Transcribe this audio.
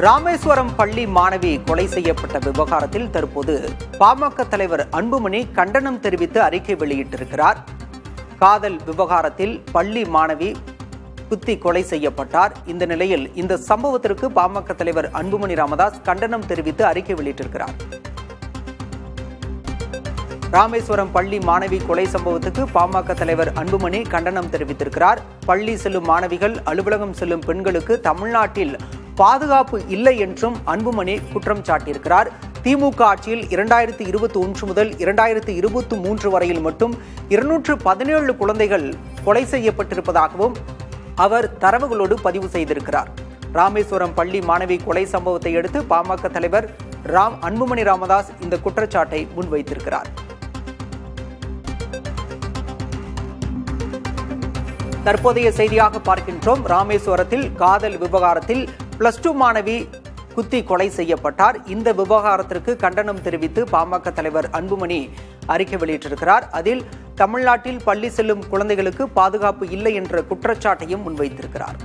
ராமேஸ்வரம் பள்ளி மாணவி கொலை செய்யப்பட்ட விவகாரத்தில் தற்போது பாமக தலைவர் அன்புமணி கண்டனம் தெரிவித்து அறிக்கை வெளியிட்டிருக்கிறார். காதல் விவகாரத்தில் பள்ளி மாணவி குத்தி கொலை செய்யப்பட்டார். இந்த நிலையில் இந்த சம்பவத்திற்கு பாமக தலைவர் அன்புமணி ராமதாஸ் கண்டனம் தெரிவித்து அறிக்கை வெளியிட்டிருக்கிறார். ராமேஸ்வரம் பள்ளி மாணவி கொலை சம்பவத்துக்கு பாமக தலைவர் அன்புமணி கண்டனம் தெரிவித்திருக்கிறார். பள்ளி செல்லும் மாணவிகள், அலுவலகம் செல்லும் பெண்களுக்கு தமிழ்நாட்டில் பாதுகாப்பு இல்லை என்றும் அன்புமணி குற்றம் சாட்டியிருக்கிறார். திமுக ஆட்சியில் 2021 முதல் 2023 வரையில் மட்டும் 217 குழந்தைகள் கொலை செய்யப்பட்டிருப்பதாகவும் அவர் தரவுகளோடு பதிவு செய்திருக்கிறார். ராமேஸ்வரம் பள்ளி மாணவி கொலை சம்பவத்தை அடுத்து பாமக தலைவர் அன்புமணி ராமதாஸ் இந்த குற்றச்சாட்டை முன்வைத்திருக்கிறார். தற்போதைய செய்தியாக பார்க்கின்றோம். ராமேஸ்வரத்தில் காதல் விவகாரத்தில் +2 மாணவி குத்தி கொலை செய்யப்பட்டார். இந்த விவகாரத்திற்கு கண்டனம் தெரிவித்து பாமக தலைவர் அன்புமணி அறிக்கை வெளியிட்டிருக்கிறார். அதில் தமிழ்நாட்டில் பள்ளி செல்லும் குழந்தைகளுக்கு பாதுகாப்பு இல்லை என்ற குற்றச்சாட்டையும் முன்வைத்திருக்கிறார்.